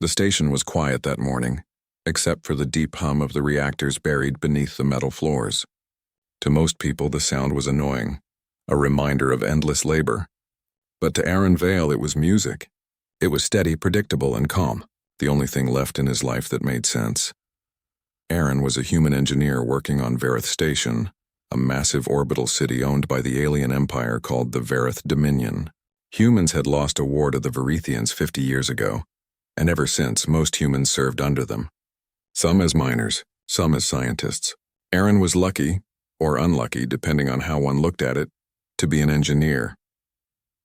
The station was quiet that morning, except for the deep hum of the reactors buried beneath the metal floors. To most people, the sound was annoying, a reminder of endless labor. But to Aaron Vale, it was music. It was steady, predictable, and calm, the only thing left in his life that made sense. Aaron was a human engineer working on Vareth Station, a massive orbital city owned by the alien empire called the Vareth Dominion. Humans had lost a war to the Varethians 50 years ago, and ever since, most humans served under them. Some as miners, some as scientists. Aaron was lucky, or unlucky depending on how one looked at it, to be an engineer.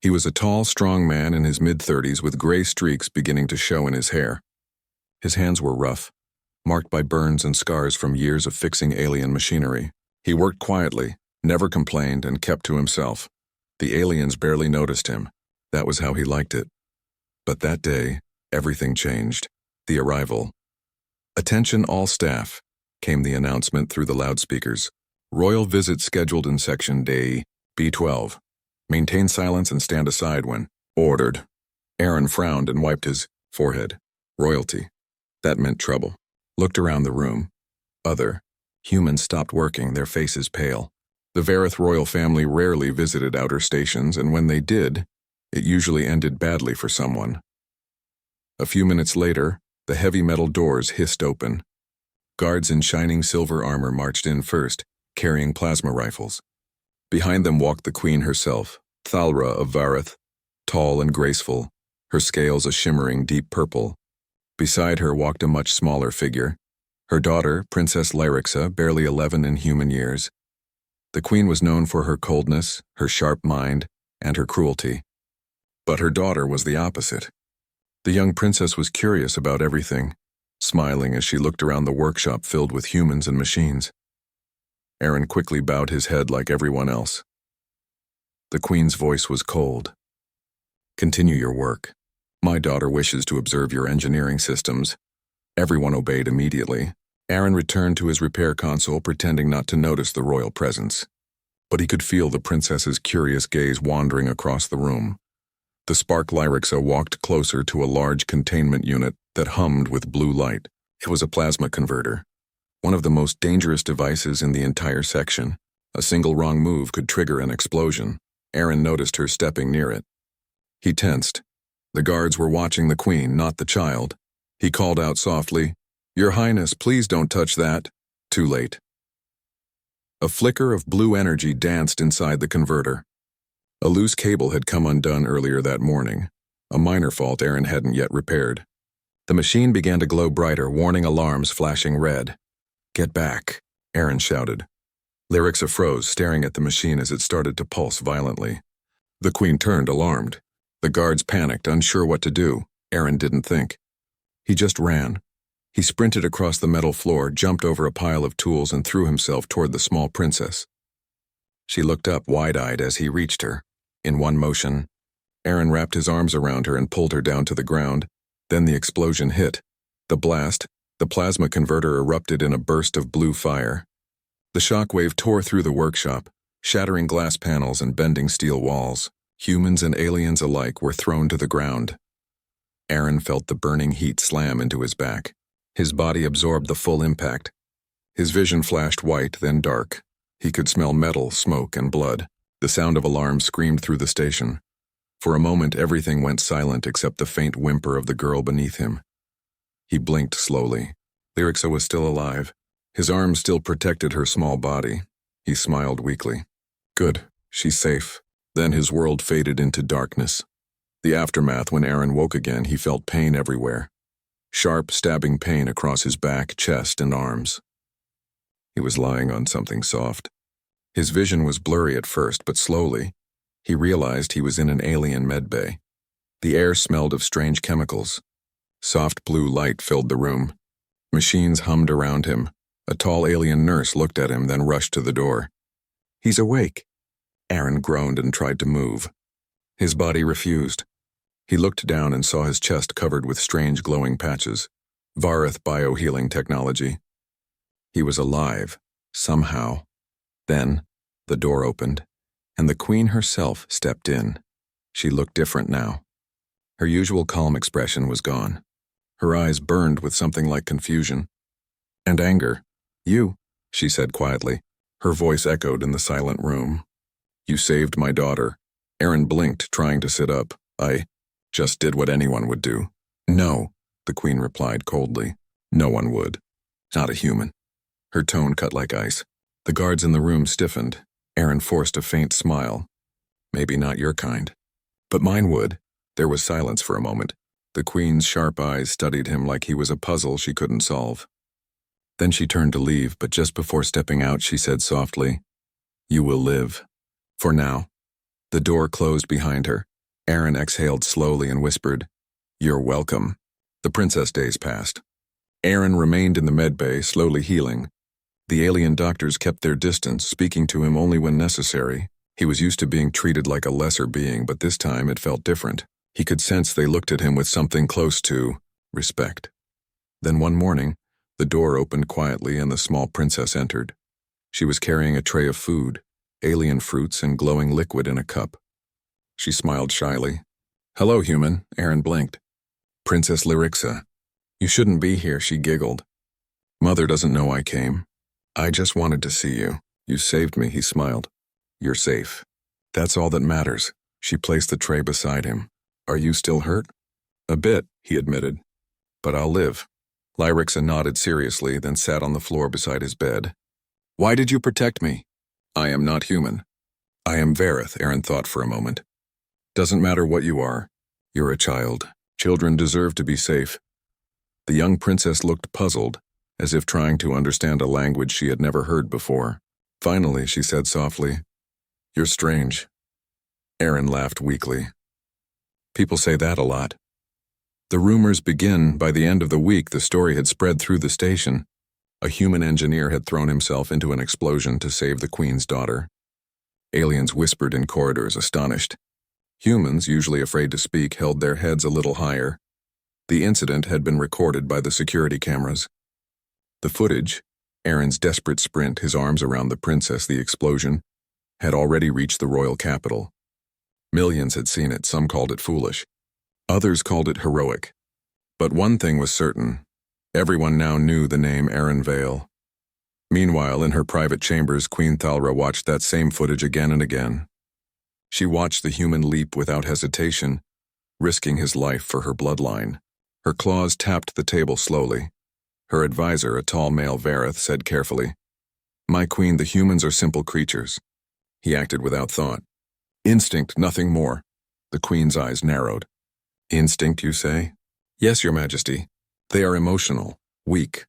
He was a tall, strong man in his mid-30s with gray streaks beginning to show in his hair. His hands were rough, marked by burns and scars from years of fixing alien machinery. He worked quietly, never complained, and kept to himself. The aliens barely noticed him. That was how he liked it. But that day, everything changed. The arrival. "Attention all staff," came the announcement through the loudspeakers. "Royal visit scheduled in section day B12. Maintain silence and stand aside when ordered." Aaron frowned and wiped his forehead. Royalty. That meant trouble. Looked around the room. Humans stopped working, their faces pale. The Vareth royal family rarely visited outer stations, and when they did, it usually ended badly for someone. A few minutes later, the heavy metal doors hissed open. Guards in shining silver armor marched in first, carrying plasma rifles. Behind them walked the queen herself, Thalra of Vareth, tall and graceful, her scales a shimmering deep purple. Beside her walked a much smaller figure, her daughter, Princess Lyrixa, barely 11 in human years. The queen was known for her coldness, her sharp mind, and her cruelty. But her daughter was the opposite. The young princess was curious about everything, smiling as she looked around the workshop filled with humans and machines. Aaron quickly bowed his head like everyone else. The queen's voice was cold. "Continue your work. My daughter wishes to observe your engineering systems." Everyone obeyed immediately. Aaron returned to his repair console, pretending not to notice the royal presence. But he could feel the princess's curious gaze wandering across the room. The Spark Lyrixa walked closer to a large containment unit that hummed with blue light. It was a plasma converter, one of the most dangerous devices in the entire section. A single wrong move could trigger an explosion. Aaron noticed her stepping near it. He tensed. The guards were watching the queen, not the child. He called out softly, "Your Highness, please don't touch that." Too late. A flicker of blue energy danced inside the converter. A loose cable had come undone earlier that morning, a minor fault Aaron hadn't yet repaired. The machine began to glow brighter, warning alarms flashing red. "Get back," Aaron shouted. Lyrixa froze, staring at the machine as it started to pulse violently. The queen turned, alarmed. The guards panicked, unsure what to do. Aaron didn't think. He just ran. He sprinted across the metal floor, jumped over a pile of tools, and threw himself toward the small princess. She looked up wide-eyed as he reached her. In one motion, Aaron wrapped his arms around her and pulled her down to the ground. Then the explosion hit. The blast, the plasma converter erupted in a burst of blue fire. The shockwave tore through the workshop, shattering glass panels and bending steel walls. Humans and aliens alike were thrown to the ground. Aaron felt the burning heat slam into his back. His body absorbed the full impact. His vision flashed white, then dark. He could smell metal, smoke, and blood. The sound of alarms screamed through the station. For a moment, everything went silent except the faint whimper of the girl beneath him. He blinked slowly. Lyrixa was still alive. His arms still protected her small body. He smiled weakly. Good, she's safe. Then his world faded into darkness. The aftermath, when Aaron woke again, he felt pain everywhere. Sharp, stabbing pain across his back, chest, and arms. He was lying on something soft. His vision was blurry at first, but slowly, he realized he was in an alien medbay. The air smelled of strange chemicals. Soft blue light filled the room. Machines hummed around him. A tall alien nurse looked at him, then rushed to the door. "He's awake." Aaron groaned and tried to move. His body refused. He looked down and saw his chest covered with strange glowing patches. Vareth biohealing technology. He was alive, somehow. Then, the door opened, and the queen herself stepped in. She looked different now. Her usual calm expression was gone. Her eyes burned with something like confusion and anger. "You," she said quietly. Her voice echoed in the silent room. "You saved my daughter." Aaron blinked, trying to sit up. "I just did what anyone would do." "No," the Queen replied coldly. "No one would. Not a human." Her tone cut like ice. The guards in the room stiffened. Aaron forced a faint smile. "Maybe not your kind. But mine would." There was silence for a moment. The Queen's sharp eyes studied him like he was a puzzle she couldn't solve. Then she turned to leave, but just before stepping out, she said softly, "You will live. For now." The door closed behind her. Aaron exhaled slowly and whispered, "You're welcome." The princess days passed. Aaron remained in the medbay, slowly healing. The alien doctors kept their distance, speaking to him only when necessary. He was used to being treated like a lesser being, but this time it felt different. He could sense they looked at him with something close to respect. Then one morning, the door opened quietly and the small princess entered. She was carrying a tray of food, alien fruits and glowing liquid in a cup. She smiled shyly. "Hello, human," Aaron blinked. "Princess Lyrixa. You shouldn't be here," she giggled. "Mother doesn't know I came. I just wanted to see you. You saved me," he smiled. "You're safe. That's all that matters." She placed the tray beside him. "Are you still hurt?" "A bit," he admitted. "But I'll live." Lyrixa nodded seriously, then sat on the floor beside his bed. "Why did you protect me?" "I am not human." "I am Vareth," Aaron thought for a moment. "Doesn't matter what you are. You're a child. Children deserve to be safe." The young princess looked puzzled, as if trying to understand a language she had never heard before. Finally, she said softly, "You're strange." Aaron laughed weakly. "People say that a lot." The rumors begin. By the end of the week, the story had spread through the station. A human engineer had thrown himself into an explosion to save the Queen's daughter. Aliens whispered in corridors, astonished. Humans, usually afraid to speak, held their heads a little higher. The incident had been recorded by the security cameras. The footage, Aaron's desperate sprint, his arms around the princess, the explosion, had already reached the royal capital. Millions had seen it. Some called it foolish. Others called it heroic. But one thing was certain. Everyone now knew the name Aaron Vale. Meanwhile, in her private chambers, Queen Thalra watched that same footage again and again. She watched the human leap without hesitation, risking his life for her bloodline. Her claws tapped the table slowly. Her advisor, a tall male Vareth, said carefully, "My queen, the humans are simple creatures." He acted without thought. "Instinct, nothing more." The queen's eyes narrowed. "Instinct, you say?" "Yes, your majesty. They are emotional, weak."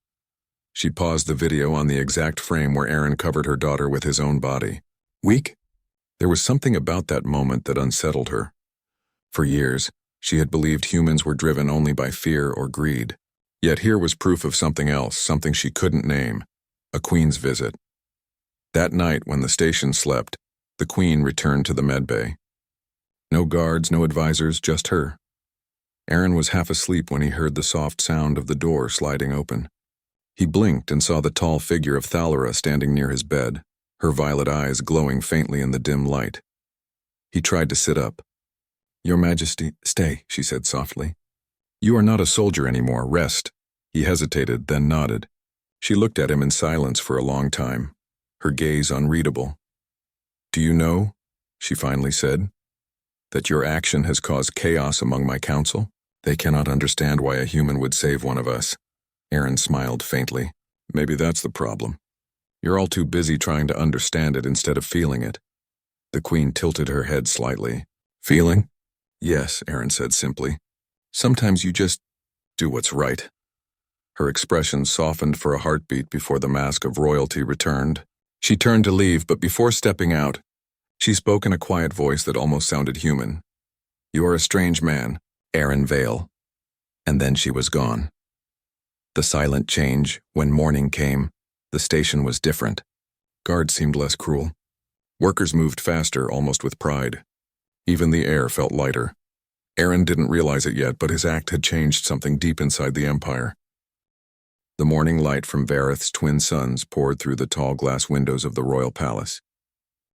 She paused the video on the exact frame where Aaron covered her daughter with his own body. Weak? There was something about that moment that unsettled her. For years, she had believed humans were driven only by fear or greed. Yet here was proof of something else, something she couldn't name, a queen's visit. That night, when the station slept, the queen returned to the medbay. No guards, no advisors, just her. Aaron was half asleep when he heard the soft sound of the door sliding open. He blinked and saw the tall figure of Thalra standing near his bed, her violet eyes glowing faintly in the dim light. He tried to sit up. "Your Majesty, stay," she said softly. "You are not a soldier anymore. Rest." He hesitated, then nodded. She looked at him in silence for a long time, her gaze unreadable. "Do you know," she finally said, "that your action has caused chaos among my council? They cannot understand why a human would save one of us." Aaron smiled faintly. "Maybe that's the problem. You're all too busy trying to understand it instead of feeling it." The queen tilted her head slightly. "Feeling?" "Yes," Aaron said simply. "Sometimes you just do what's right." Her expression softened for a heartbeat before the mask of royalty returned. She turned to leave, but before stepping out, she spoke in a quiet voice that almost sounded human. "You are a strange man, Aaron Vale." And then she was gone. The silent change, when morning came, the station was different. Guards seemed less cruel. Workers moved faster, almost with pride. Even the air felt lighter. Aaron didn't realize it yet, but his act had changed something deep inside the Empire. The morning light from Vareth's twin suns poured through the tall glass windows of the royal palace.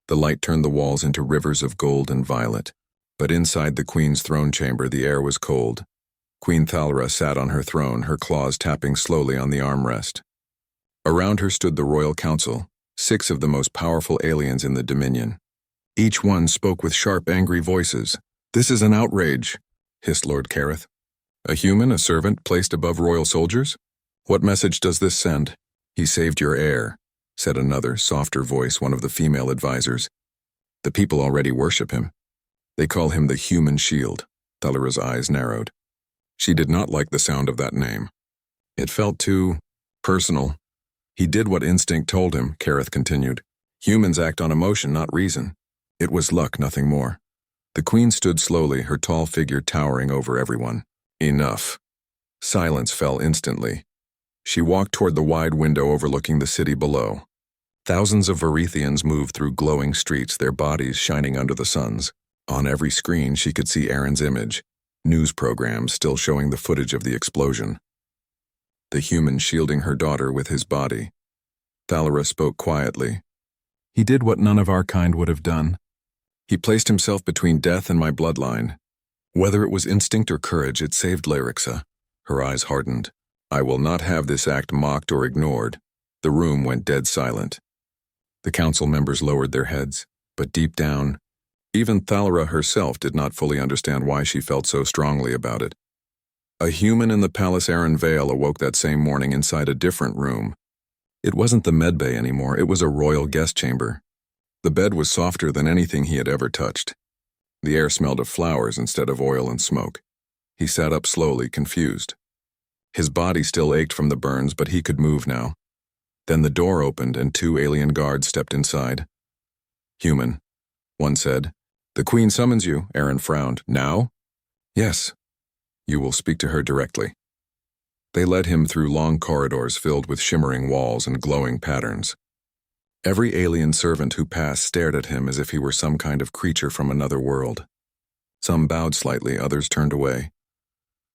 The light turned the walls into rivers of gold and violet, but inside the queen's throne chamber the air was cold. Queen Thalra sat on her throne, her claws tapping slowly on the armrest. Around her stood the Royal Council, 6 of the most powerful aliens in the Dominion. Each one spoke with sharp, angry voices. "This is an outrage," hissed Lord Kareth. "A human, a servant, placed above royal soldiers? What message does this send?" "He saved your heir," said another, softer voice, one of the female advisors. "The people already worship him. They call him the Human Shield." Thalara's eyes narrowed. She did not like the sound of that name. It felt too personal. "He did what instinct told him," Kareth continued. "Humans act on emotion, not reason. It was luck, nothing more." The Queen stood slowly, her tall figure towering over everyone. Enough. Silence fell instantly. She walked toward the wide window overlooking the city below. Thousands of Varethians moved through glowing streets, their bodies shining under the suns. On every screen she could see Aaron's image, news programs still showing the footage of the explosion. The human shielding her daughter with his body. Thalra spoke quietly. "He did what none of our kind would have done. He placed himself between death and my bloodline. Whether it was instinct or courage, it saved Lyrixa." Her eyes hardened. "I will not have this act mocked or ignored." The room went dead silent. The council members lowered their heads, but deep down, even Thalra herself did not fully understand why she felt so strongly about it. A human in the Palace Aaron Vale awoke that same morning inside a different room. It wasn't the medbay anymore, it was a royal guest chamber. The bed was softer than anything he had ever touched. The air smelled of flowers instead of oil and smoke. He sat up slowly, confused. His body still ached from the burns, but he could move now. Then the door opened and 2 alien guards stepped inside. "Human," one said. "The Queen summons you," Aaron frowned. "Now?" "Yes. You will speak to her directly." They led him through long corridors filled with shimmering walls and glowing patterns. Every alien servant who passed stared at him as if he were some kind of creature from another world. Some bowed slightly, others turned away.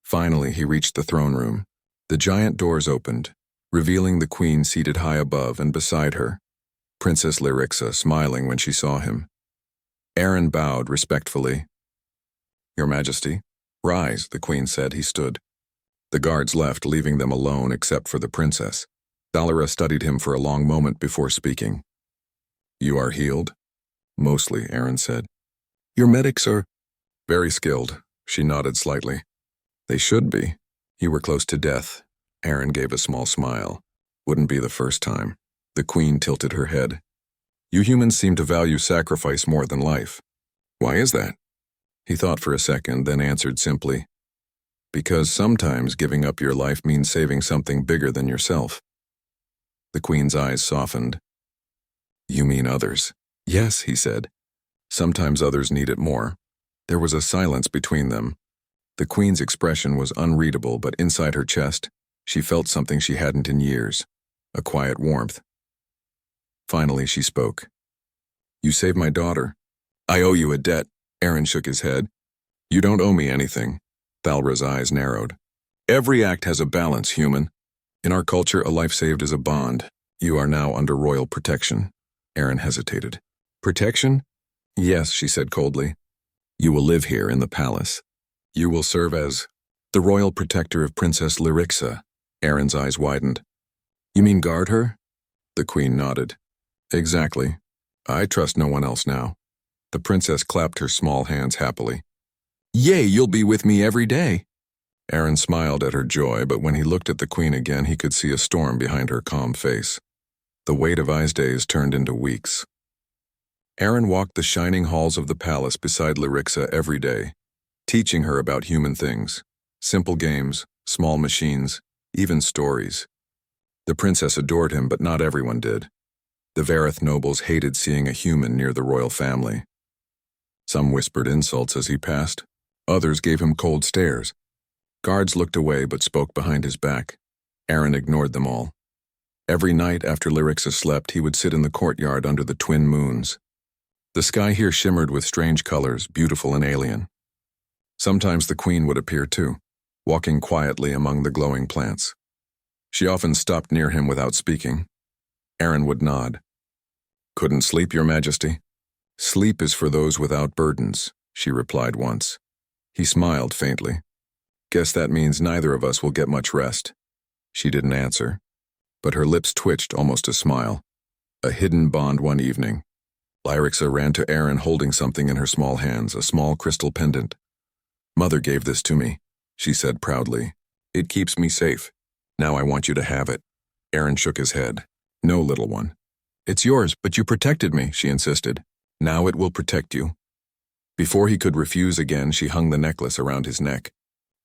Finally, he reached the throne room. The giant doors opened, revealing the Queen seated high above and beside her, Princess Lyrixa, smiling when she saw him. Aaron bowed respectfully. "Your Majesty." "Rise," the Queen said. He stood. The guards left, leaving them alone except for the princess. Thalra studied him for a long moment before speaking. "You are healed?" "Mostly," Aaron said. "Your medics are—" "Very skilled." She nodded slightly. "They should be. You were close to death." Aaron gave a small smile. "Wouldn't be the first time." The Queen tilted her head. "You humans seem to value sacrifice more than life. Why is that?" He thought for a second, then answered simply. "Because sometimes giving up your life means saving something bigger than yourself." The Queen's eyes softened. "You mean others?" "Yes," he said. "Sometimes others need it more." There was a silence between them. The Queen's expression was unreadable, but inside her chest, she felt something she hadn't in years, a quiet warmth. Finally, she spoke. "You saved my daughter. I owe you a debt." Aaron shook his head. "You don't owe me anything." Thalra's eyes narrowed. "Every act has a balance, human. In our culture, a life saved is a bond. You are now under royal protection." Aaron hesitated. "Protection?" "Yes," she said coldly. "You will live here in the palace. You will serve as the royal protector of Princess Lyrixa." Aaron's eyes widened. "You mean guard her?" The Queen nodded. "Exactly. I trust no one else now." The princess clapped her small hands happily. "Yay, you'll be with me every day." Aaron smiled at her joy, but when he looked at the Queen again, he could see a storm behind her calm face. The weight of I's days turned into weeks. Aaron walked the shining halls of the palace beside Lyrixa every day, teaching her about human things, simple games, small machines, even stories. The princess adored him, but not everyone did. The Vareth nobles hated seeing a human near the royal family. Some whispered insults as he passed. Others gave him cold stares. Guards looked away but spoke behind his back. Aaron ignored them all. Every night after Lyrixa slept, he would sit in the courtyard under the twin moons. The sky here shimmered with strange colors, beautiful and alien. Sometimes the Queen would appear too, walking quietly among the glowing plants. She often stopped near him without speaking. Aaron would nod. "Couldn't sleep, Your Majesty?" "Sleep is for those without burdens," she replied once. He smiled faintly. Guess that means neither of us will get much rest. She didn't answer, but her lips twitched almost a smile. A hidden bond one evening. Lyrixa ran to Aaron holding something in her small hands, a small crystal pendant. Mother gave this to me, she said proudly. It keeps me safe. Now I want you to have it. Aaron shook his head. No, little one. It's yours, but you protected me, she insisted. Now it will protect you. Before he could refuse again, she hung the necklace around his neck.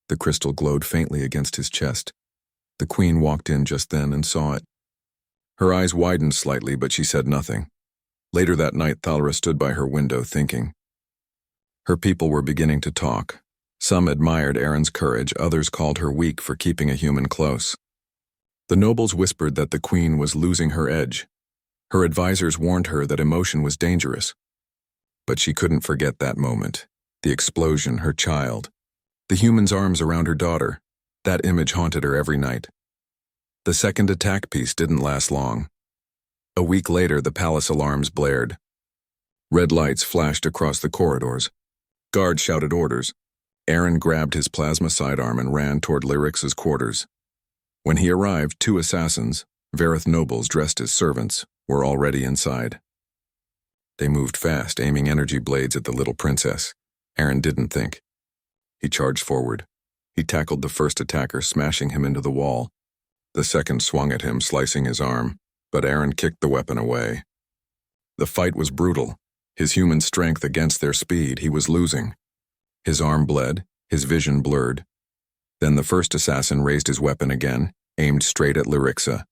The crystal glowed faintly against his chest. The queen walked in just then and saw it. Her eyes widened slightly, but she said nothing. Later that night, Thalra stood by her window thinking. Her people were beginning to talk. Some admired Aaron's courage, others called her weak for keeping a human close. The nobles whispered that the queen was losing her edge. Her advisors warned her that emotion was dangerous. But she couldn't forget that moment. The explosion, her child. The human's arms around her daughter. That image haunted her every night. The second attack piece didn't last long. A week later, the palace alarms blared. Red lights flashed across the corridors. Guards shouted orders. Aaron grabbed his plasma sidearm and ran toward Lyrix's quarters. When he arrived, 2 assassins, Vareth nobles dressed as servants, were already inside. They moved fast, aiming energy blades at the little princess. Aaron didn't think. He charged forward. He tackled the first attacker, smashing him into the wall. The second swung at him, slicing his arm, but Aaron kicked the weapon away. The fight was brutal. His human strength against their speed, he was losing. His arm bled, his vision blurred. Then the first assassin raised his weapon again, aimed straight at Lyrixa.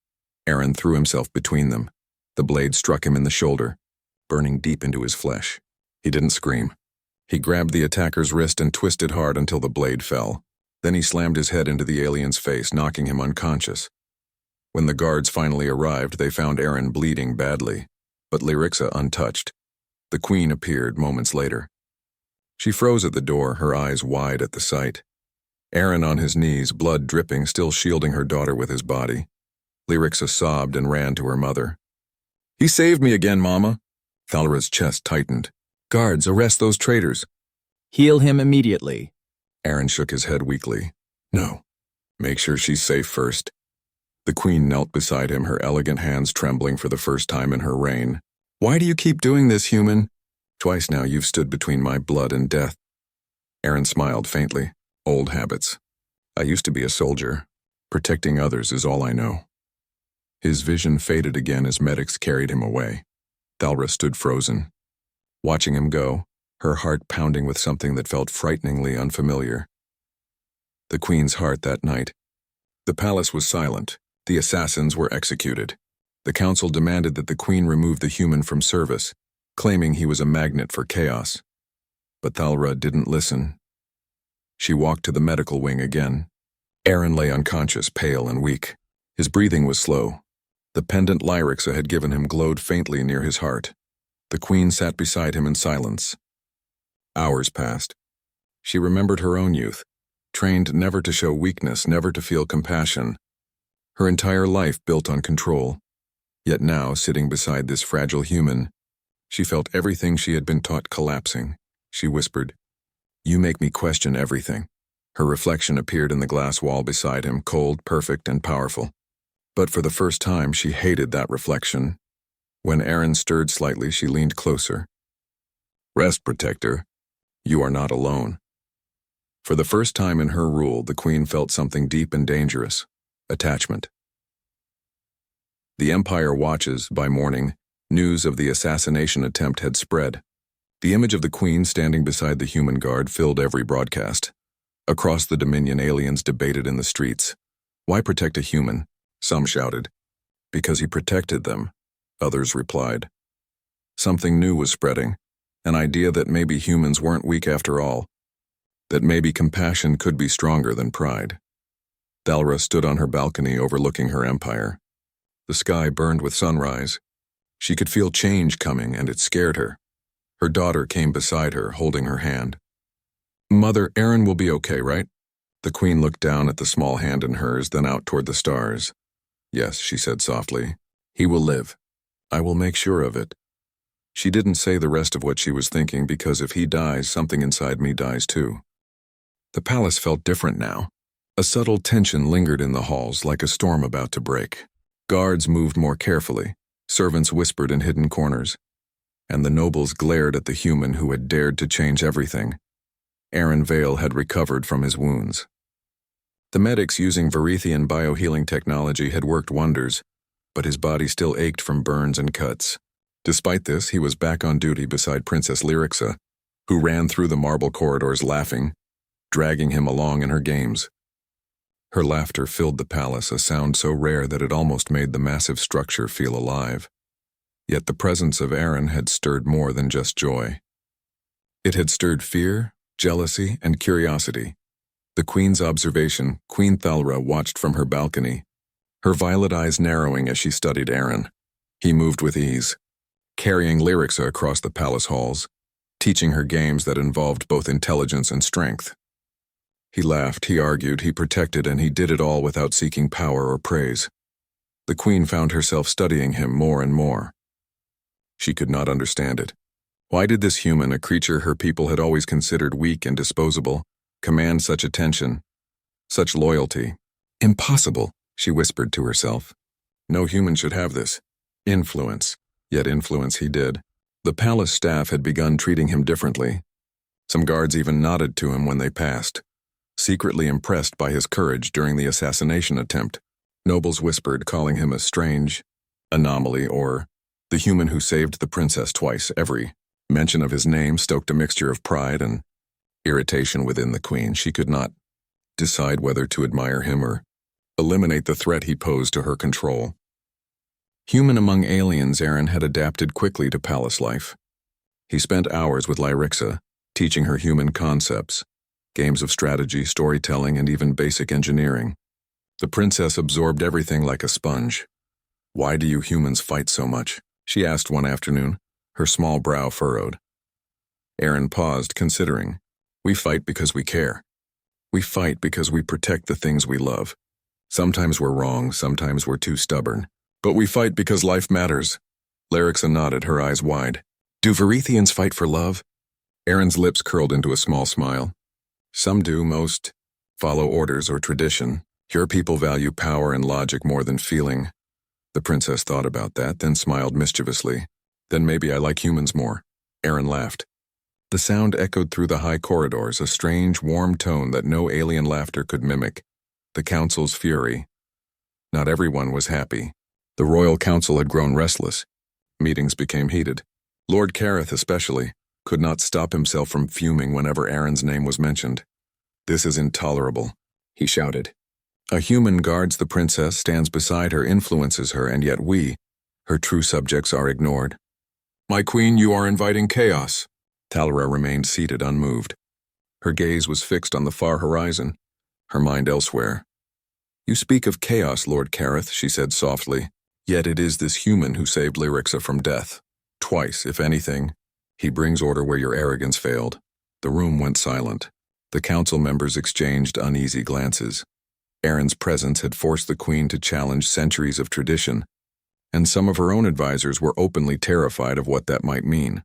Aaron threw himself between them. The blade struck him in the shoulder, burning deep into his flesh. He didn't scream. He grabbed the attacker's wrist and twisted hard until the blade fell. Then he slammed his head into the alien's face, knocking him unconscious. When the guards finally arrived, they found Aaron bleeding badly, but Lyrixa untouched. The queen appeared moments later. She froze at the door, her eyes wide at the sight. Aaron on his knees, blood dripping, still shielding her daughter with his body. Lyrixa sobbed and ran to her mother. "He saved me again, Mama." Thalra's chest tightened. "Guards, arrest those traitors." "Heal him immediately." Aaron shook his head weakly. "No. Make sure she's safe first." The queen knelt beside him, her elegant hands trembling for the first time in her reign. "Why do you keep doing this, human? Twice now you've stood between my blood and death." Aaron smiled faintly. "Old habits. I used to be a soldier. Protecting others is all I know." His vision faded again as medics carried him away. Thalra stood frozen, watching him go, her heart pounding with something that felt frighteningly unfamiliar. The queen's heart that night. The palace was silent. The assassins were executed. The council demanded that the queen remove the human from service, claiming he was a magnet for chaos. But Thalra didn't listen. She walked to the medical wing again. Aaron lay unconscious, pale and weak. His breathing was slow. The pendant Lyrixa had given him glowed faintly near his heart. The queen sat beside him in silence. Hours passed. She remembered her own youth, trained never to show weakness, never to feel compassion. Her entire life built on control. Yet now, sitting beside this fragile human, she felt everything she had been taught collapsing. She whispered, "You make me question everything." Her reflection appeared in the glass wall beside him, cold, perfect, and powerful. But for the first time, she hated that reflection. When Aaron stirred slightly, she leaned closer. "Rest, protector. You are not alone." For the first time in her rule, the queen felt something deep and dangerous: attachment. The Empire watches. By morning, news of the assassination attempt had spread. The image of the queen standing beside the human guard filled every broadcast. Across the Dominion, aliens debated in the streets. Why protect a human? Some shouted. Because he protected them, others replied. Something new was spreading, an idea that maybe humans weren't weak after all, that maybe compassion could be stronger than pride. Thalra stood on her balcony overlooking her empire. The sky burned with sunrise. She could feel change coming, and it scared her. Her daughter came beside her, holding her hand. "Mother, Aaron will be okay, right?" The queen looked down at the small hand in hers, then out toward the stars. "Yes," she said softly. "He will live. I will make sure of it." She didn't say the rest of what she was thinking, because if he dies, something inside me dies too. The palace felt different now. A subtle tension lingered in the halls like a storm about to break. Guards moved more carefully, servants whispered in hidden corners, and the nobles glared at the human who had dared to change everything. Aaron Vale had recovered from his wounds. The medics using Verithian biohealing technology had worked wonders, but his body still ached from burns and cuts. Despite this, he was back on duty beside Princess Lyrixa, who ran through the marble corridors laughing, dragging him along in her games. Her laughter filled the palace, a sound so rare that it almost made the massive structure feel alive. Yet the presence of Aaron had stirred more than just joy. It had stirred fear, jealousy, and curiosity. The Queen's observation, Queen Thalra watched from her balcony, her violet eyes narrowing as she studied Aaron. He moved with ease, carrying Lyrixa across the palace halls, teaching her games that involved both intelligence and strength. He laughed, he argued, he protected, and he did it all without seeking power or praise. The Queen found herself studying him more and more. She could not understand it. Why did this human, a creature her people had always considered weak and disposable, command such attention, such loyalty? Impossible, she whispered to herself. No human should have this. Influence. Yet influence he did. The palace staff had begun treating him differently. Some guards even nodded to him when they passed, secretly impressed by his courage during the assassination attempt. Nobles whispered, calling him a strange anomaly or the human who saved the princess twice. Every mention of his name stoked a mixture of pride and irritation within the Queen. She could not decide whether to admire him or eliminate the threat he posed to her control. Human among aliens, Aaron had adapted quickly to palace life. He spent hours with Lyrixa, teaching her human concepts, games of strategy, storytelling, and even basic engineering. The princess absorbed everything like a sponge. "Why do you humans fight so much?" she asked one afternoon, her small brow furrowed. Aaron paused, considering. "We fight because we care. We fight because we protect the things we love. Sometimes we're wrong, sometimes we're too stubborn. But we fight because life matters." Lyrixa nodded, her eyes wide. "Do Verithians fight for love?" Aaron's lips curled into a small smile. "Some do, most follow orders or tradition. Your people value power and logic more than feeling." The princess thought about that, then smiled mischievously. "Then maybe I like humans more." Aaron laughed. The sound echoed through the high corridors, a strange, warm tone that no alien laughter could mimic. The council's fury. Not everyone was happy. The royal council had grown restless. Meetings became heated. Lord Careth, especially, could not stop himself from fuming whenever Aaron's name was mentioned. "This is intolerable," he shouted. "A human guards the princess, stands beside her, influences her, and yet we, her true subjects, are ignored." "My queen, you are inviting chaos." Thalra remained seated, unmoved. Her gaze was fixed on the far horizon, her mind elsewhere. "You speak of chaos, Lord Careth," she said softly. "Yet it is this human who saved Lyrixa from death. Twice, if anything. He brings order where your arrogance failed." The room went silent. The council members exchanged uneasy glances. Aaron's presence had forced the Queen to challenge centuries of tradition, and some of her own advisors were openly terrified of what that might mean.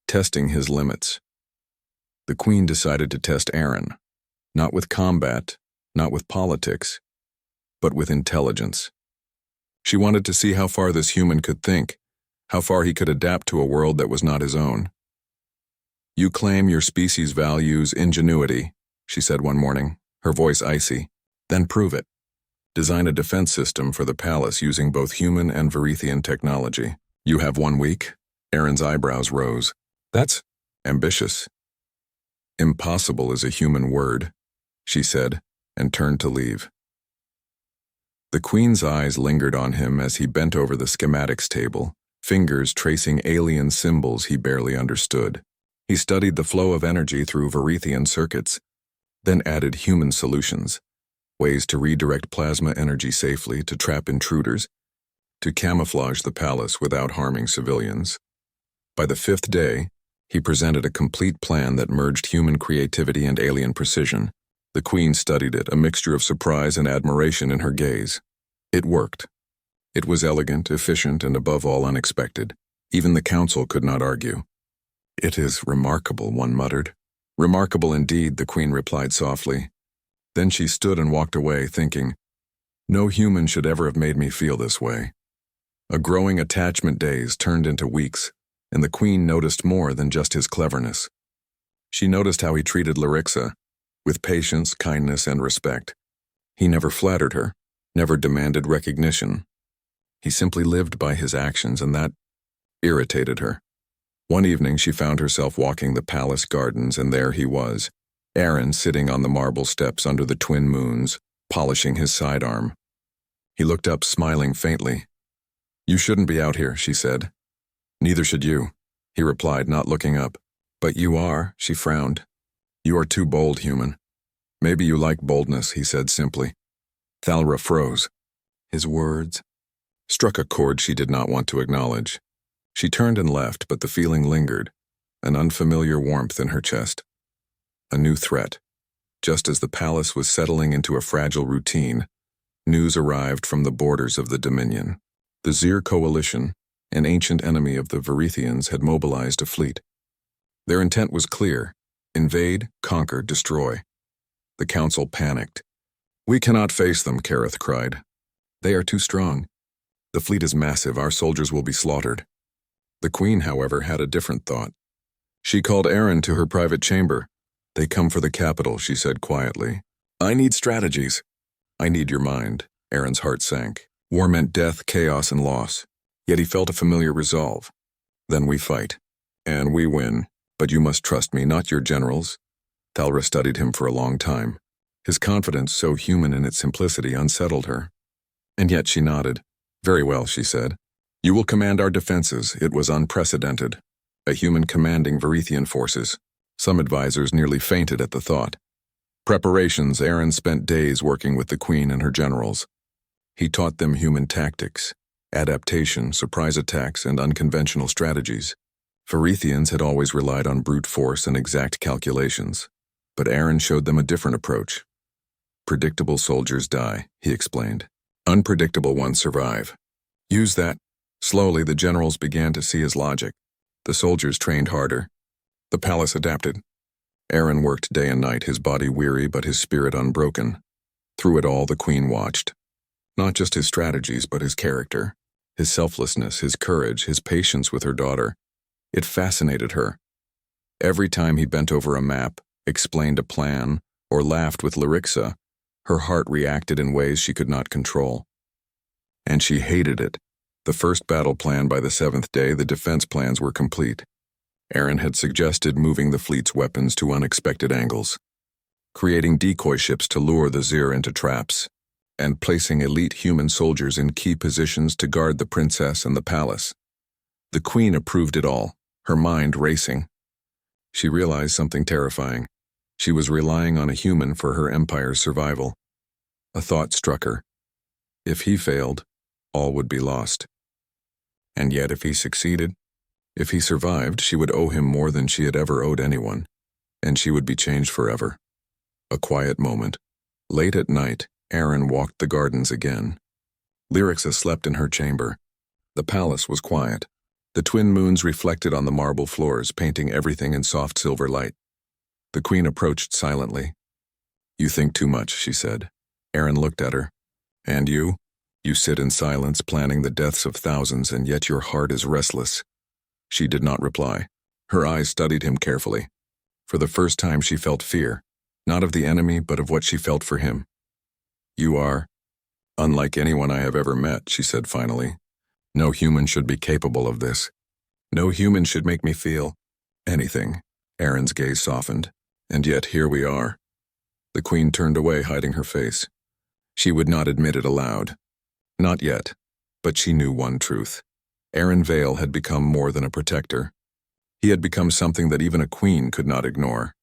Testing his limits. The Queen decided to test Aaron, not with combat, not with politics, but with intelligence. She wanted to see how far this human could think, how far he could adapt to a world that was not his own. "You claim your species values ingenuity," she said one morning, her voice icy. "Then prove it. Design a defense system for the palace using both human and Verithian technology. You have 1 week." Aaron's eyebrows rose. "That's ambitious." "Impossible is a human word," she said, and turned to leave. The Queen's eyes lingered on him as he bent over the schematics table, fingers tracing alien symbols he barely understood. He studied the flow of energy through Verithian circuits, then added human solutions, ways to redirect plasma energy safely, to trap intruders, to camouflage the palace without harming civilians. By the 5th day, he presented a complete plan that merged human creativity and alien precision. The Queen studied it, a mixture of surprise and admiration in her gaze. It worked. It was elegant, efficient, and above all unexpected. Even the council could not argue. "It is remarkable," one muttered. Remarkable indeed, the queen replied softly. Then she stood and walked away, thinking, no human should ever have made me feel this way. A growing attachment days turned into weeks, and the queen noticed more than just his cleverness. She noticed how he treated Larixa, with patience, kindness, and respect. He never flattered her, never demanded recognition. He simply lived by his actions, and that irritated her. One evening she found herself walking the palace gardens, and there he was, Aaron sitting on the marble steps under the twin moons, polishing his sidearm. He looked up, smiling faintly. You shouldn't be out here, she said. Neither should you, he replied, not looking up. But you are, she frowned. You are too bold, human. Maybe you like boldness, he said simply. Thalra froze. His words struck a chord she did not want to acknowledge. She turned and left, but the feeling lingered, an unfamiliar warmth in her chest. A new threat. Just as the palace was settling into a fragile routine, news arrived from the borders of the Dominion. The Zir Coalition, an ancient enemy of the Varithians, had mobilized a fleet. Their intent was clear: invade, conquer, destroy. The council panicked. We cannot face them, Kareth cried. They are too strong. The fleet is massive, our soldiers will be slaughtered. The queen, however, had a different thought. She called Aaron to her private chamber. They come for the capital, she said quietly. I need strategies. I need your mind. Aaron's heart sank. War meant death, chaos, and loss. Yet he felt a familiar resolve. Then we fight. And we win. But you must trust me, not your generals. Thalra studied him for a long time. His confidence, so human in its simplicity, unsettled her. And yet she nodded. Very well, she said. You will command our defenses. It was unprecedented. A human commanding Varithian forces. Some advisors nearly fainted at the thought. Preparations. Aaron spent days working with the queen and her generals. He taught them human tactics, adaptation, surprise attacks, and unconventional strategies. Varithians had always relied on brute force and exact calculations, but Aaron showed them a different approach. Predictable soldiers die, he explained. Unpredictable ones survive. Use that. Slowly, the generals began to see his logic. The soldiers trained harder. The palace adapted. Aaron worked day and night, his body weary but his spirit unbroken. Through it all, the queen watched. Not just his strategies, but his character, his selflessness, his courage, his patience with her daughter. It fascinated her. Every time he bent over a map, explained a plan, or laughed with Larixa, her heart reacted in ways she could not control. And she hated it. The first battle plan by the 7th day, the defense plans were complete. Aaron had suggested moving the fleet's weapons to unexpected angles, creating decoy ships to lure the Zir into traps, and placing elite human soldiers in key positions to guard the princess and the palace. The queen approved it all, her mind racing. She realized something terrifying. She was relying on a human for her empire's survival. A thought struck her. If he failed, all would be lost. And yet if he succeeded, if he survived, she would owe him more than she had ever owed anyone, and she would be changed forever. A quiet moment. Late at night, Aaron walked the gardens again. Larixa slept in her chamber. The palace was quiet. The twin moons reflected on the marble floors, painting everything in soft silver light. The queen approached silently. You think too much, she said. Aaron looked at her. And you? You sit in silence, planning the deaths of thousands, and yet your heart is restless. She did not reply. Her eyes studied him carefully. For the first time she felt fear, not of the enemy, but of what she felt for him. You are unlike anyone I have ever met, she said finally. No human should be capable of this. No human should make me feel anything. Aaron's gaze softened. And yet here we are. The queen turned away, hiding her face. She would not admit it aloud. Not yet, but she knew one truth. Aaron Vale had become more than a protector. He had become something that even a queen could not ignore.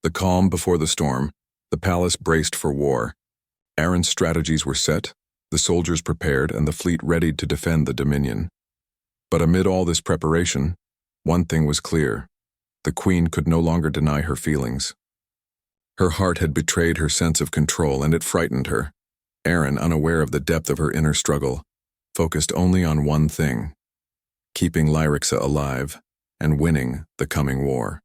The calm before the storm, the palace braced for war. Aaron's strategies were set, the soldiers prepared, and the fleet readied to defend the Dominion. But amid all this preparation, one thing was clear. The queen could no longer deny her feelings. Her heart had betrayed her sense of control, and it frightened her. Aaron, unaware of the depth of her inner struggle, focused only on one thing: keeping Larixa alive and winning the coming war.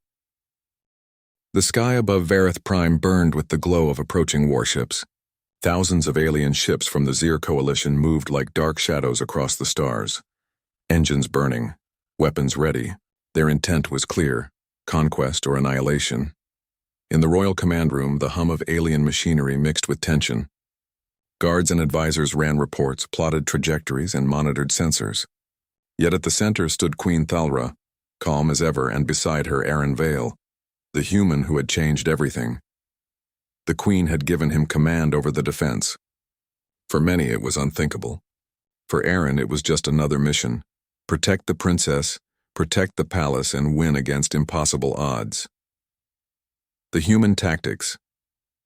The sky above DEATHWORLD burned with the glow of approaching warships. Thousands of alien ships from the Zir coalition moved like dark shadows across the stars. Engines burning, weapons ready. Their intent was clear: conquest or annihilation. In the Royal Command Room, the hum of alien machinery mixed with tension. Guards and advisors ran reports, plotted trajectories, and monitored sensors. Yet at the center stood Queen Thalra, calm as ever, and beside her Aaron Vale, the human who had changed everything. The Queen had given him command over the defense. For many, it was unthinkable. For Aaron, it was just another mission: protect the princess, protect the palace, and win against impossible odds. The human tactics.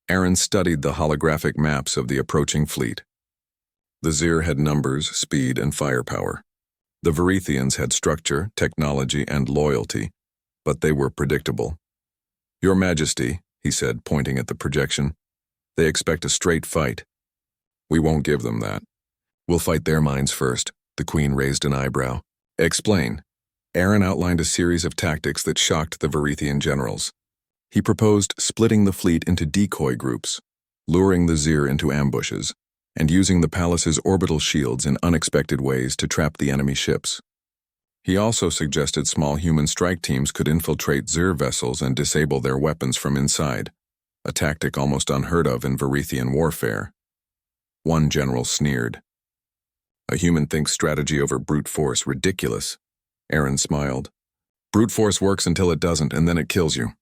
Aaron studied the holographic maps of the approaching fleet. The Zir had numbers, speed, and firepower. The Varethians had structure, technology, and loyalty, but they were predictable. "Your Majesty," he said, pointing at the projection, "they expect a straight fight. We won't give them that. We'll fight their minds first." The Queen raised an eyebrow. "Explain." Aaron outlined a series of tactics that shocked the Varethian generals. He proposed splitting the fleet into decoy groups, luring the Zir into ambushes, and using the palace's orbital shields in unexpected ways to trap the enemy ships. He also suggested small human strike teams could infiltrate Zir vessels and disable their weapons from inside, a tactic almost unheard of in Varethian warfare. One general sneered. "A human thinks strategy over brute force ridiculous." Aaron smiled. "Brute force works until it doesn't, and then it kills you."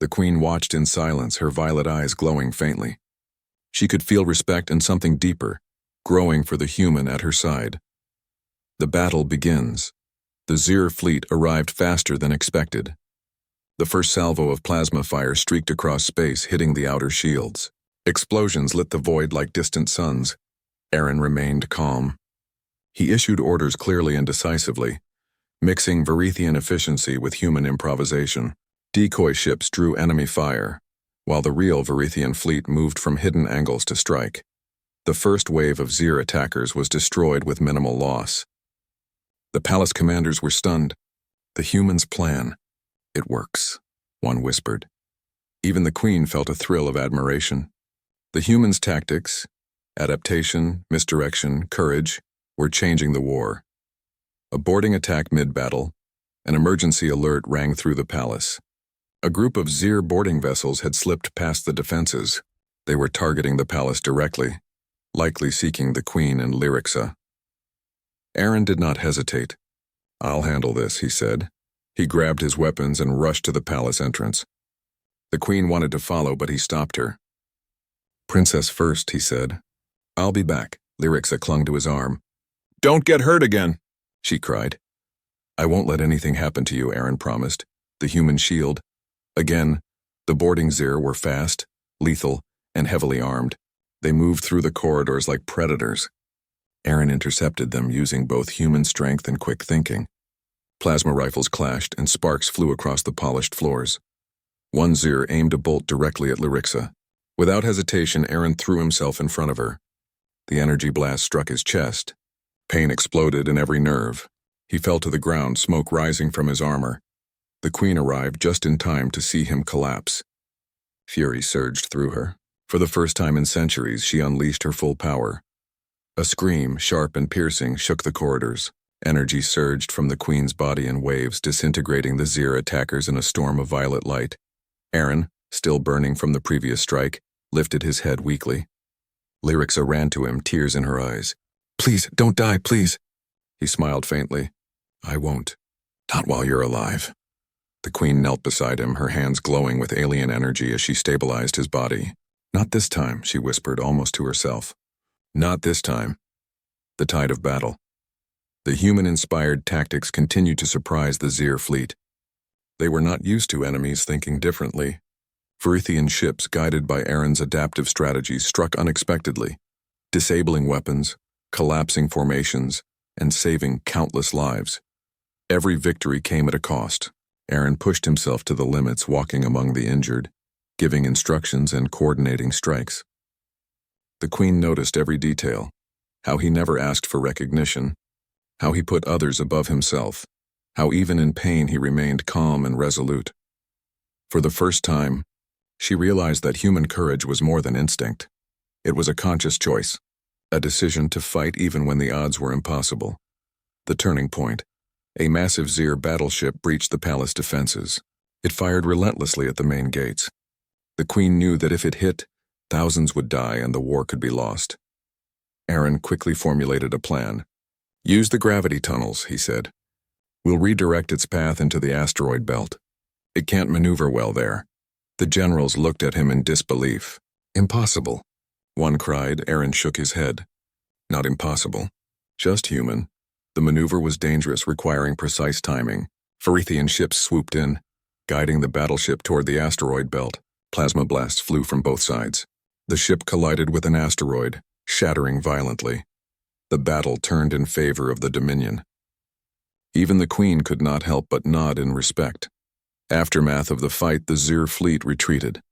The Queen watched in silence, her violet eyes glowing faintly. She could feel respect and something deeper, growing for the human at her side. The battle begins. The Zir fleet arrived faster than expected. The first salvo of plasma fire streaked across space, hitting the outer shields. Explosions lit the void like distant suns. Aaron remained calm. He issued orders clearly and decisively, mixing Varethian efficiency with human improvisation. Decoy ships drew enemy fire, while the real Varethian fleet moved from hidden angles to strike. The first wave of Zir attackers was destroyed with minimal loss. The palace commanders were stunned. "The human's plan. It works," one whispered. Even the Queen felt a thrill of admiration. The human's tactics, adaptation, misdirection, courage, were changing the war. A boarding attack mid-battle, an emergency alert rang through the palace. A group of Zir boarding vessels had slipped past the defenses. They were targeting the palace directly, likely seeking the Queen and Lyrixa. Aaron did not hesitate. "I'll handle this," he said. He grabbed his weapons and rushed to the palace entrance. The Queen wanted to follow, but he stopped her. "Princess first," he said. "I'll be back." Lyrixa clung to his arm. "Don't get hurt again," she cried. "I won't let anything happen to you," Aaron promised. The human shield. Again, the boarding Zir were fast, lethal, and heavily armed. They moved through the corridors like predators. Aaron intercepted them using both human strength and quick thinking. Plasma rifles clashed and sparks flew across the polished floors. One Zir aimed a bolt directly at Lyrixa. Without hesitation, Aaron threw himself in front of her. The energy blast struck his chest. Pain exploded in every nerve. He fell to the ground, smoke rising from his armor. The Queen arrived just in time to see him collapse. Fury surged through her. For the first time in centuries, she unleashed her full power. A scream, sharp and piercing, shook the corridors. Energy surged from the Queen's body in waves, disintegrating the Zir attackers in a storm of violet light. Aaron, still burning from the previous strike, lifted his head weakly. Lyrixa ran to him, tears in her eyes. "Please, don't die, please." He smiled faintly. "I won't. Not while you're alive." The Queen knelt beside him, her hands glowing with alien energy as she stabilized his body. "Not this time," she whispered, almost to herself. "Not this time." The tide of battle. The human-inspired tactics continued to surprise the Zir fleet. They were not used to enemies thinking differently. Varethian ships, guided by Aaron's adaptive strategies, struck unexpectedly, disabling weapons, collapsing formations, and saving countless lives. Every victory came at a cost. Aaron pushed himself to the limits, walking among the injured, giving instructions and coordinating strikes. The Queen noticed every detail, how he never asked for recognition, how he put others above himself, how even in pain he remained calm and resolute. For the first time, she realized that human courage was more than instinct. It was a conscious choice, a decision to fight even when the odds were impossible. The turning point. A massive Zir battleship breached the palace defenses. It fired relentlessly at the main gates. The Queen knew that if it hit, thousands would die and the war could be lost. Aaron quickly formulated a plan. "Use the gravity tunnels," he said. "We'll redirect its path into the asteroid belt. It can't maneuver well there." The generals looked at him in disbelief. "Impossible," one cried. Aaron shook his head. "Not impossible, just human." The maneuver was dangerous, requiring precise timing. Ferithian ships swooped in, guiding the battleship toward the asteroid belt. Plasma blasts flew from both sides. The ship collided with an asteroid, shattering violently. The battle turned in favor of the Dominion. Even the Queen could not help but nod in respect. Aftermath of the fight, the Zir fleet retreated.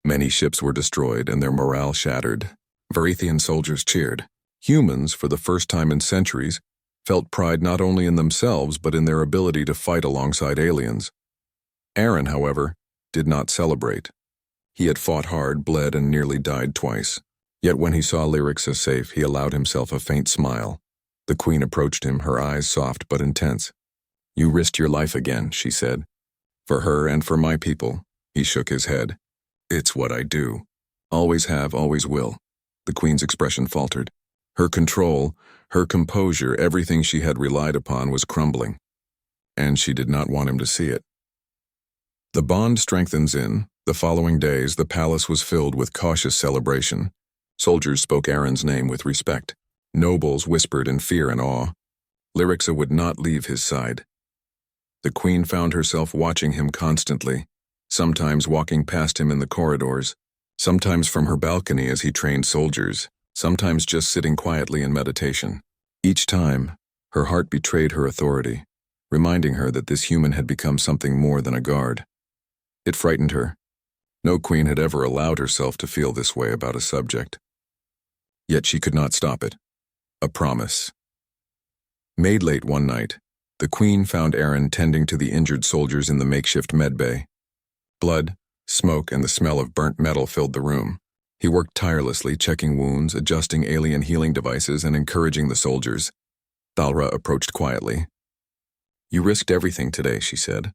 Many ships were destroyed and their morale shattered. Ferithian soldiers cheered. Humans, for the first time in centuries, felt pride not only in themselves but in their ability to fight alongside aliens. Aaron, however, did not celebrate. He had fought hard, bled, and nearly died twice. Yet when he saw Lyrixa safe, he allowed himself a faint smile. The Queen approached him, her eyes soft but intense. "You risked your life again," she said. "For her and for my people." He shook his head. "It's what I do. Always have, always will." The Queen's expression faltered. Her control, her composure, everything she had relied upon was crumbling. And she did not want him to see it. The bond strengthens in. The following days, the palace was filled with cautious celebration. Soldiers spoke Aaron's name with respect. Nobles whispered in fear and awe. Lyrixa would not leave his side. The Queen found herself watching him constantly, sometimes walking past him in the corridors, sometimes from her balcony as he trained soldiers, sometimes just sitting quietly in meditation. Each time, her heart betrayed her authority, reminding her that this human had become something more than a guard. It frightened her. No queen had ever allowed herself to feel this way about a subject. Yet she could not stop it. A promise. Made late one night, the Queen found Aaron tending to the injured soldiers in the makeshift medbay. Blood, smoke, and the smell of burnt metal filled the room. He worked tirelessly, checking wounds, adjusting alien healing devices, and encouraging the soldiers. Thalra approached quietly. "You risked everything today," she said.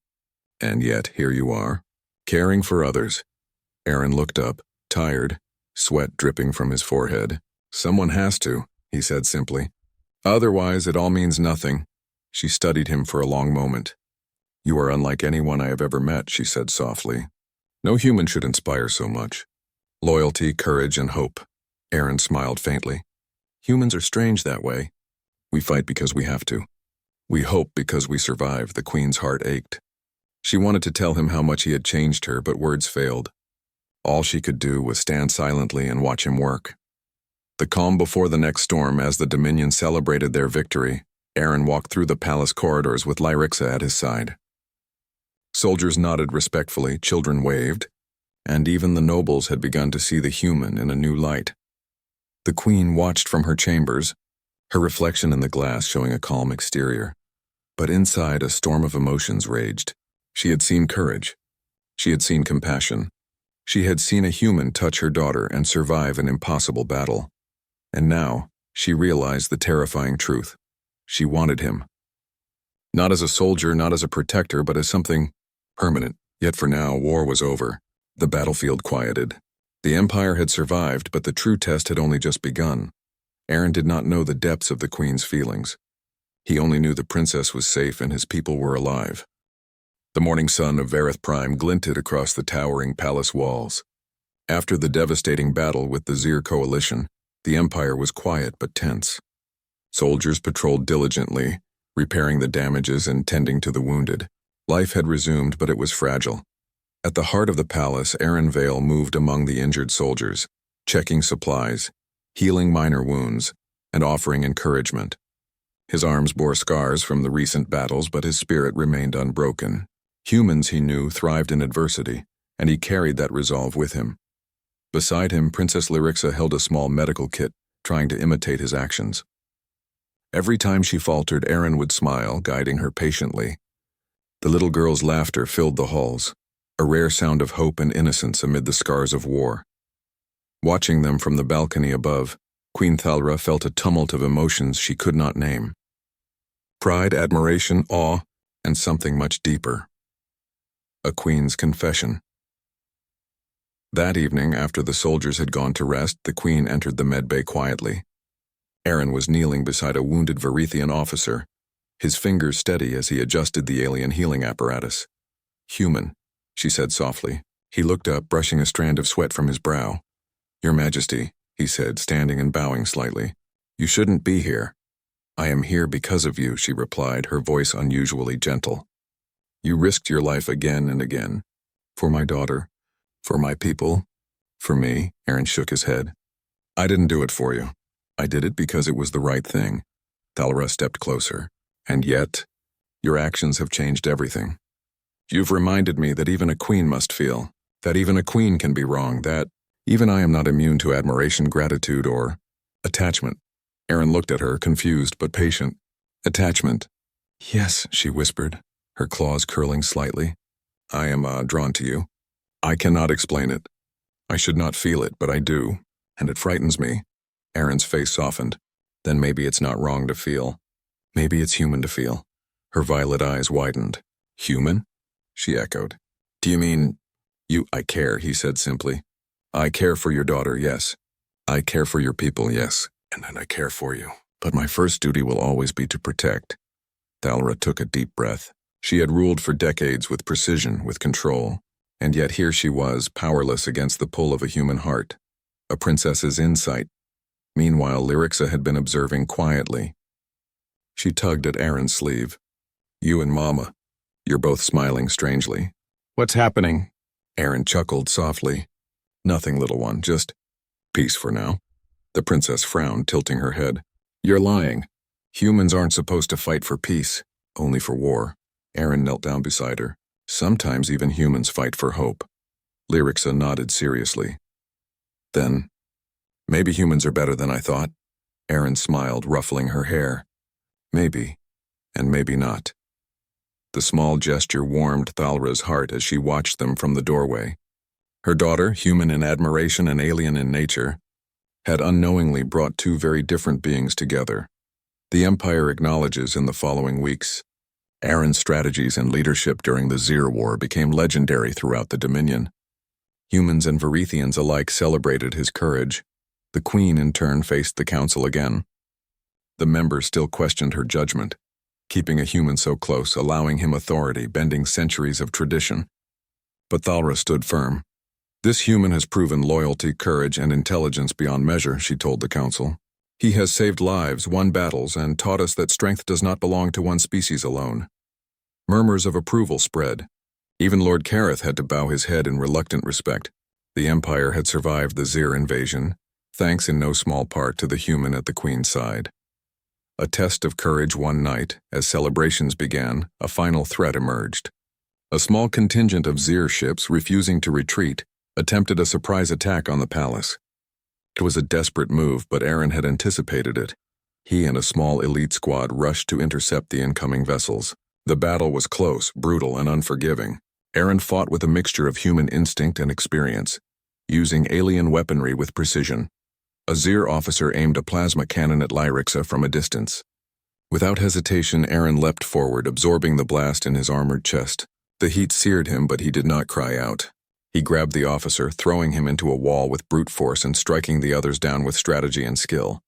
"And yet, here you are, caring for others." Aaron looked up, tired, sweat dripping from his forehead. "Someone has to," he said simply. "Otherwise, it all means nothing." She studied him for a long moment. "You are unlike anyone I have ever met," she said softly. "No human should inspire so much. Loyalty, courage, and hope." Aaron smiled faintly. "Humans are strange that way. We fight because we have to. We hope because we survive." The Queen's heart ached. She wanted to tell him how much he had changed her, but words failed. All she could do was stand silently and watch him work. The calm before the next storm, as the Dominion celebrated their victory, Aaron walked through the palace corridors with Lyrixa at his side. Soldiers nodded respectfully, children waved, and even the nobles had begun to see the human in a new light. The Queen watched from her chambers, her reflection in the glass showing a calm exterior. But inside, a storm of emotions raged. She had seen courage. She had seen compassion. She had seen a human touch her daughter and survive an impossible battle. And now, she realized the terrifying truth. She wanted him. Not as a soldier, not as a protector, but as something permanent. Yet for now, war was over. The battlefield quieted. The Empire had survived, but the true test had only just begun. Aaron did not know the depths of the Queen's feelings. He only knew the princess was safe and his people were alive. The morning sun of GalacticPrime glinted across the towering palace walls. After the devastating battle with the Zir coalition, the Empire was quiet but tense. Soldiers patrolled diligently, repairing the damages and tending to the wounded. Life had resumed, but it was fragile. At the heart of the palace, Aaron Vale moved among the injured soldiers, checking supplies, healing minor wounds, and offering encouragement. His arms bore scars from the recent battles, but his spirit remained unbroken. Humans, he knew, thrived in adversity, and he carried that resolve with him. Beside him, Princess Lyrixa held a small medical kit, trying to imitate his actions. Every time she faltered, Aaron would smile, guiding her patiently. The little girl's laughter filled the halls. a rare sound of hope and innocence amid the scars of war. Watching them from the balcony above, Queen Thalra felt a tumult of emotions she could not name. Pride, admiration, awe, and something much deeper. A queen's confession. That evening, after the soldiers had gone to rest, the queen entered the medbay quietly. Aaron was kneeling beside a wounded Varethian officer, his fingers steady as he adjusted the alien healing apparatus. "Human," she said softly. He looked up, brushing a strand of sweat from his brow. "Your Majesty," he said, standing and bowing slightly. "You shouldn't be here." "I am here because of you," she replied, her voice unusually gentle. "You risked your life again and again. For my daughter, for my people, for me." Aaron shook his head. "I didn't do it for you. I did it because it was the right thing." Thalra stepped closer. "And yet, your actions have changed everything. You've reminded me that even a queen must feel, that even a queen can be wrong, that even I am not immune to admiration, gratitude, or attachment." Aaron looked at her, confused but patient. "Attachment." "Yes," she whispered, her claws curling slightly. "I am drawn to you. I cannot explain it. I should not feel it, but I do, and it frightens me." Aaron's face softened. "Then maybe it's not wrong to feel. Maybe it's human to feel." Her violet eyes widened. "Human?" she echoed. "Do you mean you?" "I care," he said simply. "I care for your daughter, yes. I care for your people, yes. And I care for you. But my first duty will always be to protect." Thalra took a deep breath. She had ruled for decades with precision, with control, and yet here she was, powerless against the pull of a human heart, a princess's insight. Meanwhile, Lyrixa had been observing quietly. She tugged at Aaron's sleeve. "You and Mama, you're both smiling strangely." "What's happening?" Aaron chuckled softly. "Nothing, little one, just peace for now." The princess frowned, tilting her head. "You're lying. Humans aren't supposed to fight for peace, only for war." Aaron knelt down beside her. "Sometimes even humans fight for hope." Lyrixa nodded seriously. "Then, maybe humans are better than I thought." Aaron smiled, ruffling her hair. "Maybe, and maybe not." The small gesture warmed Thalra's heart as she watched them from the doorway. Her daughter, human in admiration and alien in nature, had unknowingly brought two very different beings together. The Empire acknowledges in the following weeks. Aaron's strategies and leadership during the Zir War became legendary throughout the Dominion. Humans and Varethians alike celebrated his courage. The Queen, in turn, faced the Council again. The members still questioned her judgment, keeping a human so close, allowing him authority, bending centuries of tradition. But Thalra stood firm. "This human has proven loyalty, courage, and intelligence beyond measure," she told the Council. "He has saved lives, won battles, and taught us that strength does not belong to one species alone." Murmurs of approval spread. Even Lord Kareth had to bow his head in reluctant respect. The Empire had survived the Zir invasion, thanks in no small part to the human at the Queen's side. A test of courage one night, as celebrations began, a final threat emerged. A small contingent of Zir ships, refusing to retreat, attempted a surprise attack on the palace. It was a desperate move, but Aaron had anticipated it. He and a small elite squad rushed to intercept the incoming vessels. The battle was close, brutal, and unforgiving. Aaron fought with a mixture of human instinct and experience, using alien weaponry with precision. A Zir officer aimed a plasma cannon at Lyrixa from a distance. Without hesitation, Aaron leapt forward, absorbing the blast in his armored chest. The heat seared him, but he did not cry out. He grabbed the officer, throwing him into a wall with brute force and striking the others down with strategy and skill.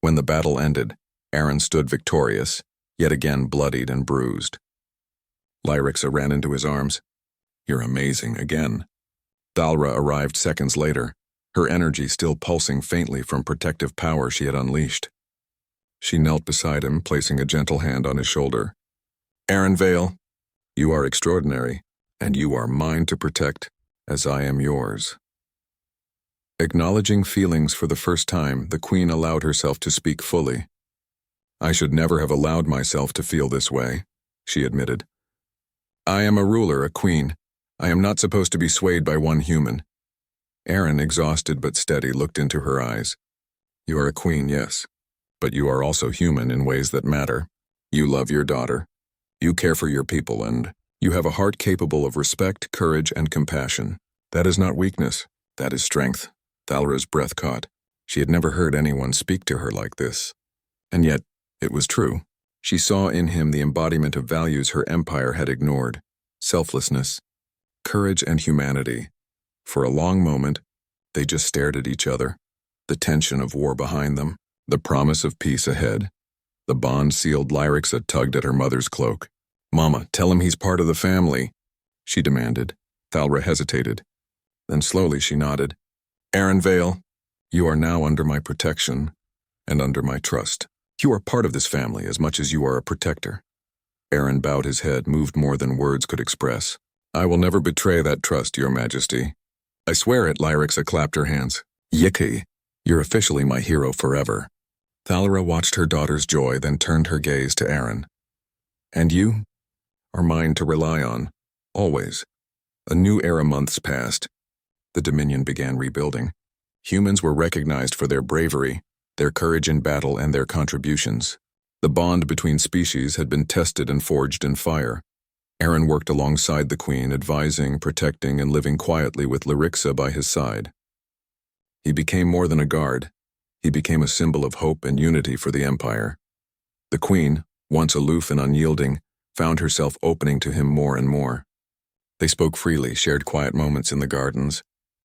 When the battle ended, Aaron stood victorious, yet again bloodied and bruised. Lyrixa ran into his arms. "You're amazing again." Thalra arrived seconds later, her energy still pulsing faintly from protective power she had unleashed. She knelt beside him, placing a gentle hand on his shoulder. "Aaron Vale, you are extraordinary, and you are mine to protect, as I am yours." Acknowledging feelings for the first time, the Queen allowed herself to speak fully. "I should never have allowed myself to feel this way," she admitted. "I am a ruler, a queen. I am not supposed to be swayed by one human." Aaron, exhausted but steady, looked into her eyes. "You are a queen, yes, but you are also human in ways that matter. You love your daughter. You care for your people, and You have a heart capable of respect, courage, and compassion. That is not weakness. That is strength. Thalra's breath caught. She had never heard anyone speak to her like this. And yet, it was true. She saw in him the embodiment of values her empire had ignored: selflessness, courage, and humanity. For a long moment, they just stared at each other, the tension of war behind them, the promise of peace ahead. The bond-sealed Lyrixa tugged at her mother's cloak. "Mama, tell him he's part of the family," she demanded. Thalra hesitated. Then slowly she nodded. "Aaron Vale, you are now under my protection and under my trust. You are part of this family as much as you are a protector." Aaron bowed his head, moved more than words could express. "I will never betray that trust, Your Majesty." "I swear it," Lyrixa clapped her hands. "Yiki, you're officially my hero forever." Thalra watched her daughter's joy, then turned her gaze to Aaron. "And you are mine to rely on, always." A new era months passed. The Dominion began rebuilding. Humans were recognized for their bravery, their courage in battle, and their contributions. The bond between species had been tested and forged in fire. Aaron worked alongside the Queen, advising, protecting, and living quietly with Lyrixa by his side. He became more than a guard. He became a symbol of hope and unity for the Empire. The Queen, once aloof and unyielding, found herself opening to him more and more. They spoke freely, shared quiet moments in the gardens,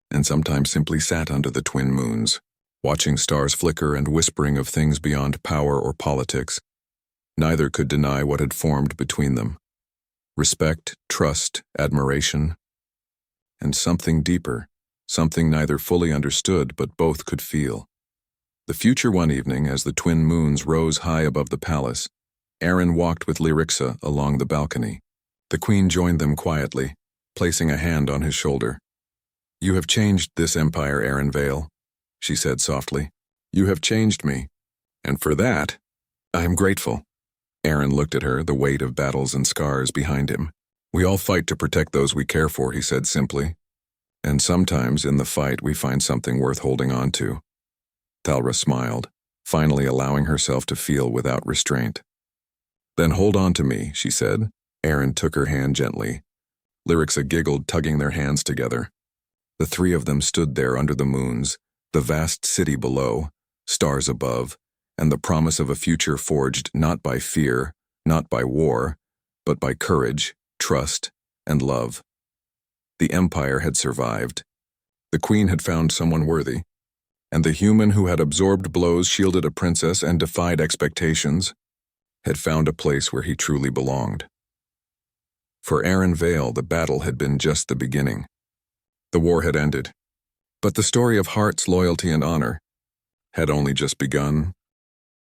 and sometimes simply sat under the twin moons, watching stars flicker and whispering of things beyond power or politics. Neither could deny what had formed between them: respect, trust, admiration, and something deeper, something neither fully understood but both could feel. The future one evening, as the twin moons rose high above the palace, Aaron walked with Lyrixa along the balcony. The Queen joined them quietly, placing a hand on his shoulder. "You have changed this empire, Aaron Vale," she said softly. "You have changed me, and for that, I am grateful." Aaron looked at her, the weight of battles and scars behind him. "We all fight to protect those we care for," he said simply. "And sometimes in the fight we find something worth holding on to." Thalra smiled, finally allowing herself to feel without restraint. "Then hold on to me," she said. Aaron took her hand gently. Lyrixa giggled, tugging their hands together. The three of them stood there under the moons, the vast city below, stars above, and the promise of a future forged not by fear, not by war, but by courage, trust, and love. The Empire had survived. The Queen had found someone worthy, and the human who had absorbed blows, shielded a princess, and defied expectations had found a place where he truly belonged. For Aaron Vale, the battle had been just the beginning. The war had ended, but the story of hearts, loyalty, and honor had only just begun